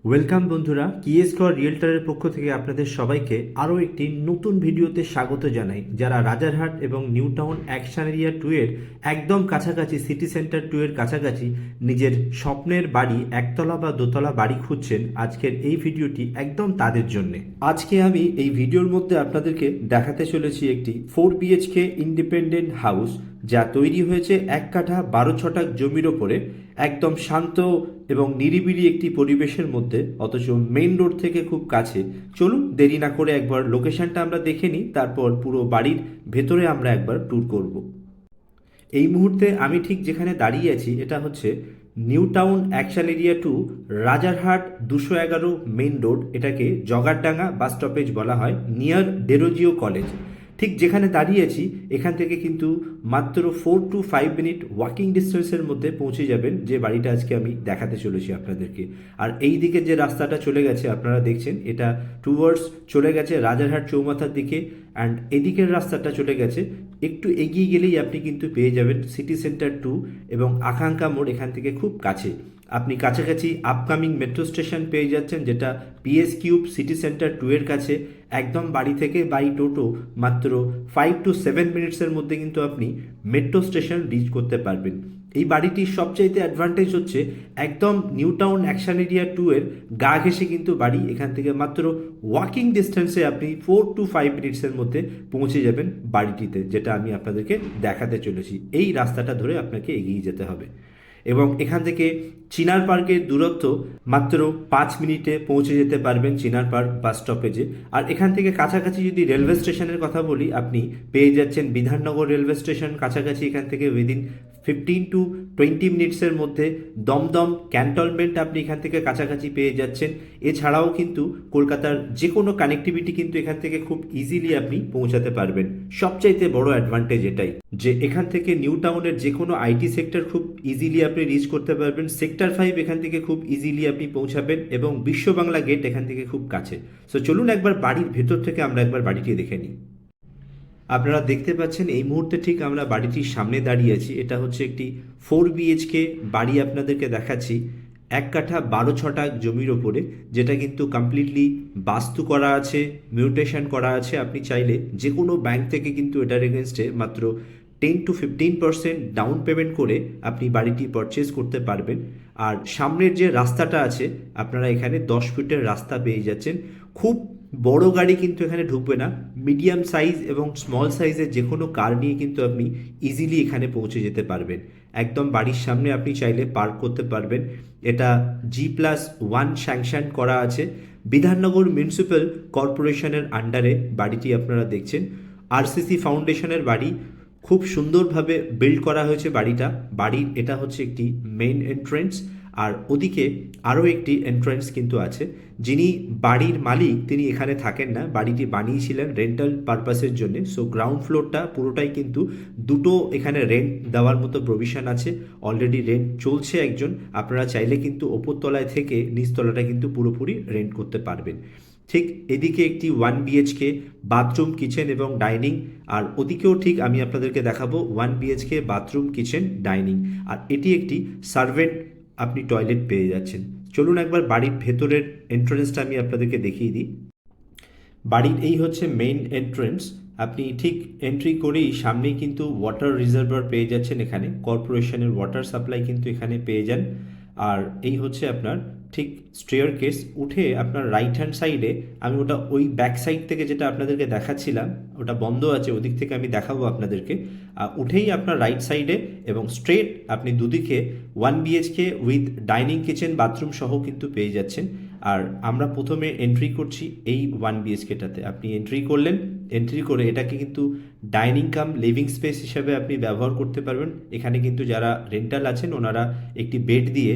Welcome বন্ধুরা, কিএসকর রিয়েলটারের পক্ষ থেকে আপনাদের সবাইকে আরও একটি নতুন ভিডিওতে স্বাগত জানাই। যারা রাজারহাট এবং নিউ টাউন অ্যাকশন এরিয়া 2 এর একদম কাছাকাছি, সিটি সেন্টার 2 এর কাছাকাছি নিজের স্বপ্নের বাড়ি, একতলা বা দোতলা বাড়ি খুঁজছেন, আজকের এই ভিডিওটি একদম তাদের জন্যে। আজকে আমি এই ভিডিওর মধ্যে আপনাদেরকে দেখাতে চলেছি একটি 4 বিএইচকে ইন্ডিপেন্ডেন্ট হাউস, যা তৈরি হয়েছে 1 কাঠা 12 ছটাক জমির ওপরে, একদম শান্ত এবং নিরিবিলি একটি পরিবেশের মধ্যে, অথচ মেইন রোড থেকে খুব কাছে। চলুন দেরি না করে একবার লোকেশনটা আমরা দেখে নিই, তারপর পুরো বাড়ির ভেতরে আমরা একবার ট্যুর করব। এই মুহূর্তে আমি ঠিক যেখানে দাঁড়িয়ে আছি এটা হচ্ছে new town action area 2, Rajarhat 211 main road. এটাকে জগারডাঙ্গা বাস স্টপেজ বলা হয়, নিয়ার ডেরোজিও কলেজ। ঠিক যেখানে দাঁড়িয়ে আছি এখান থেকে কিন্তু মাত্র 4 to 5 মিনিট ওয়াকিং ডিস্টেন্সের মধ্যে পৌঁছে যাবেন যে বাড়িটা আজকে আমি দেখাতে চলেছি আপনাদেরকে। আর এই দিকে যে রাস্তাটা চলে গেছে আপনারা দেখছেন, এটা টুয়ার্ডস চলে গেছে রাজারহাট চৌমাথার দিকে, অ্যান্ড এদিকের রাস্তাটা চলে গেছে একটু এগিয়ে গেলেই আপনি কিন্তু পেয়ে যাবেন সিটি সেন্টার 2 এবং আকাঙ্ক্ষা মোড় এখান থেকে খুব কাছে। আপনি কাছাকাছি আপকামিং মেট্রো স্টেশন পেয়ে যাচ্ছেন, যেটা পিএস কিউব সিটি সেন্টার 2 এর কাছে। একদম বাড়ি থেকে বাই টোটো মাত্র 5 to 7 মিনিটসের মধ্যে কিন্তু আপনি মেট্রো স্টেশন রিচ করতে পারবেন। এই বাড়িটির সবচাইতে অ্যাডভান্টেজ হচ্ছে একদম নিউ টাউন অ্যাকশন এরিয়া 2 এর গা ঘেঁষে কিন্তু বাড়ি। এখান থেকে মাত্র ওয়াকিং ডিস্টেন্সে আপনি 4 to 5 মিনিটসের মধ্যে পৌঁছে যাবেন বাড়িটিতে, যেটা আমি আপনাদেরকে দেখাতে চলেছি। এই রাস্তাটা ধরে আপনাকে এগিয়ে যেতে হবে এবং এখান থেকে চিনার পার্কের দূরত্ব মাত্র 5 মিনিটে পৌঁছে যেতে পারবেন চিনার পার্ক বাস স্টপেজে। আর এখান থেকে কাছাকাছি যদি রেলওয়ে স্টেশনের কথা বলি, আপনি পেয়ে যাচ্ছেন বিধাননগর রেলওয়ে স্টেশন কাছাকাছি। এখান থেকে উইদিন 15 to 20 মিনিটসের মধ্যে দমদম ক্যান্টনমেন্ট আপনি এখান থেকে কাছাকাছি পেয়ে যাচ্ছেন। এছাড়াও কিন্তু কলকাতার যে কোনো কানেক্টিভিটি কিন্তু এখান থেকে খুব ইজিলি আপনি পৌঁছাতে পারবেন। সবচাইতে বড় অ্যাডভান্টেজ এটাই যে এখান থেকে নিউ টাউনের যে কোনো আইটি সেক্টর খুব ইজিলি আপনি রিচ করতে পারবেন। সেক্টর 5 এখান থেকে খুব ইজিলি আপনি পৌঁছাবেন এবং বিশ্ব বাংলা গেট এখান থেকে খুব কাছে। সো চলুন একবার বাড়ির ভেতর থেকে আমরা একবার বাড়িটি দেখে নিই। আপনারা দেখতে পাচ্ছেন এই মুহূর্তে ঠিক আমরা বাড়িটির সামনে দাঁড়িয়ে আছি। এটা হচ্ছে একটি 4 বিএইচকে বাড়ি আপনাদেরকে দেখাচ্ছি 1 কাঠা 12 ছটাক জমির ওপরে, যেটা কিন্তু কমপ্লিটলি বাস্তু করা আছে, মিউটেশন করা আছে। আপনি চাইলে যে কোনো ব্যাংক থেকে কিন্তু এটার এগেনস্টে মাত্র 10 to 15% ডাউন পেমেন্ট করে আপনি বাড়িটি পারচেজ করতে পারবেন। আর সামনের যে রাস্তাটা আছে, আপনারা এখানে 10 ফিটের রাস্তা পেয়ে যাচ্ছেন। খুব বড় গাড়ি কিন্তু এখানে ঢুকবে না, মিডিয়াম সাইজ এবং স্মল সাইজের যে কোনো কার নিয়ে কিন্তু আপনি ইজিলি এখানে পৌঁছে যেতে পারবেন। একদম বাড়ির সামনে আপনি চাইলে পার্ক করতে পারবেন। এটা G+1 স্যাংশন করা আছে, বিধাননগর মিউনিসিপ্যাল কর্পোরেশনের আন্ডারে বাড়িটি আপনারা দেখছেন। আরসিসি ফাউন্ডেশনের বাড়ি, খুব সুন্দরভাবে বিল্ড করা হয়েছে বাড়িটা। বাড়ির এটা হচ্ছে একটি মেইন এন্ট্রেন্স, আর ওদিকে আরও একটি এন্ট্রেন্স কিন্তু আছে। যিনি বাড়ির মালিক তিনি এখানে থাকেন না, বাড়িটি বানিয়েছিলেন রেন্টাল পারপাসের জন্য। সো গ্রাউন্ড ফ্লোরটা পুরোটাই কিন্তু দুটো এখানে রেন্ট দেওয়ার মতো প্রভিশন আছে। অলরেডি রেন্ট চলছে একজন, আপনারা চাইলে কিন্তু ওপরতলায় থেকে নিচতলাটা কিন্তু পুরোপুরি রেন্ট করতে পারবেন। ঠিক এদিকে একটি 1 বিএইচকে বাথরুম, কিচেন এবং ডাইনিং, আর ওদিকেও ঠিক আমি আপনাদেরকে দেখাবো 1 বিএইচকে বাথরুম, কিচেন, ডাইনিং। আর এটি একটি সার্ভেন্ট আপনি টয়লেট পেয়ে যাচ্ছেন। চলুন একবার বাড়ির ভেতরের এন্ট্রেন্সটা আমি আপনাদেরকে দেখিয়ে দিই। বাড়ির এই হচ্ছে মেইন এন্ট্রেন্স। আপনি ঠিক এন্ট্রি করেই সামনেই কিন্তু ওয়াটার রিজার্ভার পেয়ে যাচ্ছেন, এখানে কর্পোরেশনের ওয়াটার সাপ্লাই কিন্তু এখানে পেয়ে যান। আর এই হচ্ছে আপনার ঠিক স্টেয়ার কেস। উঠে আপনার রাইট হ্যান্ড সাইডে, আমি ওটা ওই ব্যাক সাইড থেকে যেটা আপনাদেরকে দেখাচ্ছিলাম ওটা বন্ধ আছে, ওদিক থেকে আমি দেখাবো আপনাদেরকে। উঠেই আপনার রাইট সাইডে এবং স্ট্রেট আপনি দুদিকে 1 BHK with dining, kitchen, bathroom সহ কিন্তু পেয়ে যাচ্ছেন। আর আমরা প্রথমে এন্ট্রি করছি এই 1 বিএইচকেটাতে। আপনি এন্ট্রি করলেন, এন্ট্রি করে এটাকে কিন্তু ডাইনিং কাম লিভিং স্পেস হিসাবে আপনি ব্যবহার করতে পারবেন। এখানে কিন্তু যারা রেন্টাল আছেন ওনারা একটি বেড দিয়ে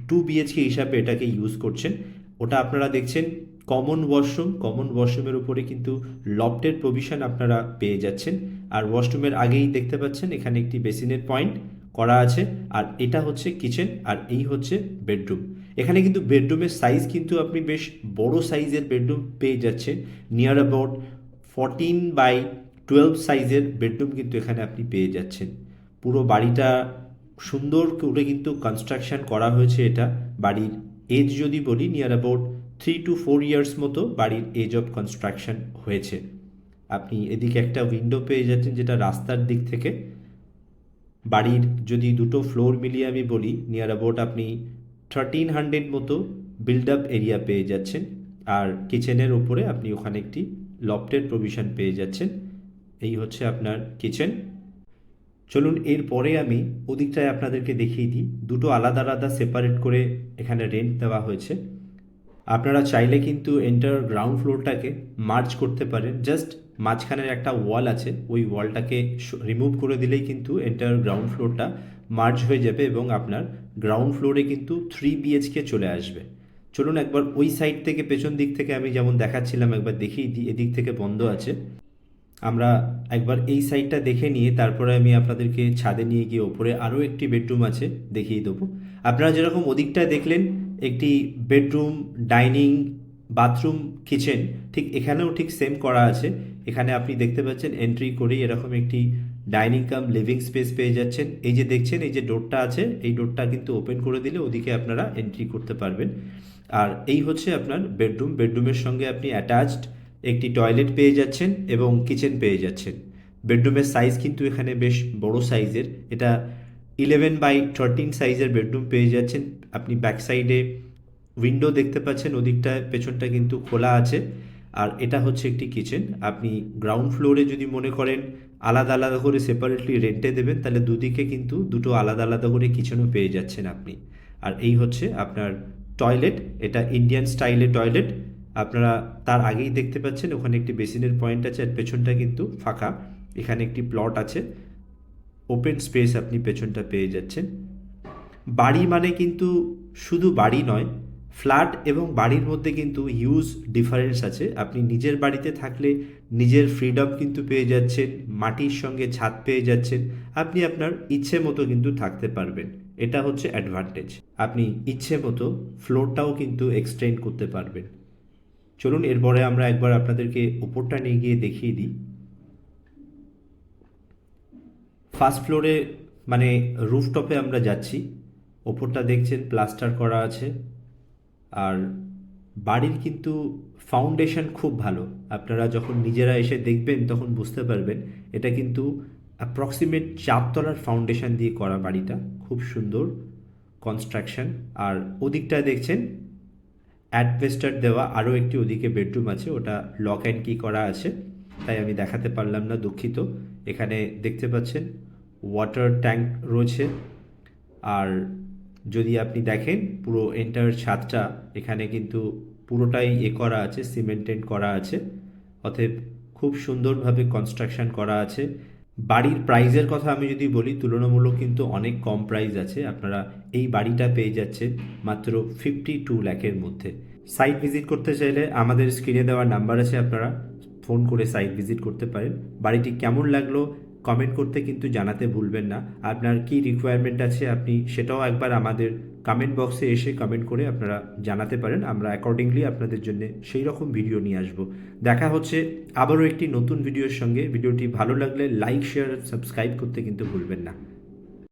2 বিএইচকে হিসাবে এটাকে ইউজ করছেন। ওটা আপনারা দেখছেন কমন ওয়াশরুম। কমন ওয়াশরুমের উপরে কিন্তু লফটের প্রভিশন আপনারা পেয়ে যাচ্ছেন। আর ওয়াশরুমের আগেই দেখতে পাচ্ছেন এখানে একটি বেসিনের পয়েন্ট করা আছে। আর এটা হচ্ছে কিচেন, আর এই হচ্ছে বেডরুম। এখানে কিন্তু বেডরুমের সাইজ কিন্তু আপনি বেশ বড় সাইজের বেডরুম পেয়ে যাচ্ছেন। নিয়ার অ্যাবাউট 14/12 সাইজের বেডরুম কিন্তু এখানে আপনি পেয়ে যাচ্ছেন। পুরো বাড়িটা সুন্দর করে কিন্তু কনস্ট্রাকশন করা হয়েছে। এটা বাড়ির এজ যদি বলি নিয়ার অ্যাবাউট 3 to 4 ইয়ার্স মতো বাড়ির এজ অফ কনস্ট্রাকশন হয়েছে। আপনি এদিকে একটা উইন্ডো পেয়ে যাচ্ছেন যেটা রাস্তার দিক থেকে। বাড়ির যদি দুটো ফ্লোর মিলিয়ে আমি বলি নিয়ার অ্যাবাউট আপনি 1300 মতো বিল্ড আপ এরিয়া পেয়ে যাচ্ছেন। আর কিচেনের ওপরে আপনি ওখানে একটি লফটের প্রভিশন পেয়ে যাচ্ছেন। এই হচ্ছে আপনার কিচেন। চলুন এরপরে আমি ওদিকটায় আপনাদেরকে দেখিয়ে দিই। দুটো আলাদা আলাদা সেপারেট করে এখানে রেন্ট দেওয়া হয়েছে। আপনারা চাইলে কিন্তু এন্টার গ্রাউন্ড ফ্লোরটাকে মার্জ করতে পারেন। জাস্ট মাঝখানের একটা ওয়াল আছে, ওই ওয়ালটাকে রিমুভ করে দিলেই কিন্তু এন্টার গ্রাউন্ড ফ্লোরটা মার্জ হয়ে যাবে এবং আপনার গ্রাউন্ড ফ্লোরে কিন্তু 3 BHK চলে আসবে। চলুন একবার ওই সাইড থেকে পেছন দিক থেকে আমি যেমন দেখাচ্ছিলাম একবার দেখিয়ে দিই। এদিক থেকে বন্ধ আছে, আমরা একবার এই সাইডটা দেখে নিয়ে তারপরে আমি আপনাদেরকে ছাদে নিয়ে গিয়ে ওপরে আরও একটি বেডরুম আছে দেখিয়ে দেবো। আপনারা যেরকম ওদিকটা দেখলেন একটি বেডরুম, ডাইনিং, বাথরুম, কিচেন, ঠিক এখানেও ঠিক সেম করা আছে। এখানে আপনি দেখতে পাচ্ছেন এন্ট্রি করেই এরকম একটি ডাইনিং কাম লিভিং স্পেস পেয়ে যাচ্ছেন। এই যে দেখছেন এই যে ডোরটা আছে, এই ডোরটা কিন্তু ওপেন করে দিলে ওদিকে আপনারা এন্ট্রি করতে পারবেন। আর এই হচ্ছে আপনার বেডরুম। বেডরুমের সঙ্গে আপনি অ্যাটাচড একটি টয়লেট পেয়ে যাচ্ছেন এবং কিচেন পেয়ে যাচ্ছেন। বেডরুমের সাইজ কিন্তু এখানে বেশ বড় সাইজের, এটা 11x13 সাইজের বেডরুম পেয়ে যাচ্ছেন। আপনি ব্যাক সাইডে উইন্ডো দেখতে পাচ্ছেন, ওদিকটায় পেছনটা কিন্তু খোলা আছে। আর এটা হচ্ছে একটি কিচেন। আপনি গ্রাউন্ড ফ্লোরে যদি মনে করেন আলাদা আলাদা করে সেপারেটলি রেন্টে দেবেন, তাহলে দুদিকে কিন্তু দুটো আলাদা আলাদা করে কিচেনও পেয়ে যাচ্ছেন আপনি। আর এই হচ্ছে আপনার টয়লেট, এটা ইন্ডিয়ান স্টাইলে টয়লেট। আপনারা তার আগেই দেখতে পাচ্ছেন ওখানে একটি বেসিনের পয়েন্ট আছে আর পেছনটা কিন্তু ফাঁকা। এখানে একটি প্লট আছে, ওপেন স্পেস আপনি পেছনটা পেয়ে যাচ্ছেন। বাড়ি মানে কিন্তু শুধু বাড়ি নয়, ফ্ল্যাট এবং বাড়ির মধ্যে কিন্তু হিউজ ডিফারেন্স আছে। আপনি নিজের বাড়িতে থাকলে নিজের ফ্রিডম কিন্তু পেয়ে যাচ্ছেন, মাটির সঙ্গে ছাদ পেয়ে যাচ্ছেন, আপনি আপনার ইচ্ছে মতো কিন্তু থাকতে পারবেন। এটা হচ্ছে অ্যাডভান্টেজ। আপনি ইচ্ছে মতো ফ্লোরটাও কিন্তু এক্সটেন্ড করতে পারবেন। চলুন এরপরে আমরা একবার আপনাদেরকে ওপরটা নিয়ে গিয়ে দেখিয়ে দিই। ফার্স্ট ফ্লোরে মানে রুফটপে আমরা যাচ্ছি। ওপরটা দেখছেন প্লাস্টার করা আছে। আর বাড়ির কিন্তু ফাউন্ডেশন খুব ভালো। আপনারা যখন নিজেরা এসে দেখবেন তখন বুঝতে পারবেন এটা কিন্তু অ্যাপ্রক্সিমেট 4 তলার ফাউন্ডেশন দিয়ে করা বাড়িটা। খুব সুন্দর কনস্ট্রাকশন। আর ওদিকটায় দেখছেন অ্যাডভেস্টার দেওয়া আরও একটি ওদিকে বেডরুম আছে, ওটা লক অ্যান্ড কি করা আছে, তাই আমি দেখাতে পারলাম না, দুঃখিত। এখানে দেখতে পাচ্ছেন ওয়াটার ট্যাঙ্ক রয়েছে। আর যদি আপনি দেখেন পুরো এন্টার ছাদটা এখানে কিন্তু পুরোটাই করা আছে, সিমেন্টেড করা আছে। অতএব খুব সুন্দরভাবে কনস্ট্রাকশন করা আছে। বাড়ির প্রাইজের কথা আমি যদি বলি তুলনামূলক কিন্তু অনেক কম প্রাইস আছে। আপনারা এই বাড়িটা পেয়ে যাচ্ছেন মাত্র 52 লাখের মধ্যে। সাইট ভিজিট করতে চাইলে আমাদের স্ক্রিনে দেওয়া নাম্বার আছে, আপনারা ফোন করে সাইট ভিজিট করতে পারেন। বাড়িটি কেমন লাগলো কমেন্ট করতে কিন্তু জানাতে ভুলবেন না। আপনার কি রিকোয়ারমেন্ট আছে আপনি সেটাও একবার আমাদের কমেন্ট বক্সে এসে কমেন্ট করে আপনারা জানাতে পারেন। আমরা অ্যাকর্ডিংলি আপনাদের জন্য সেই রকম ভিডিও নিয়ে আসব। দেখা হচ্ছে আবারও একটি নতুন ভিডিওর সঙ্গে। ভিডিওটি ভালো লাগলে লাইক, শেয়ার, সাবস্ক্রাইব করতে কিন্তু ভুলবেন না।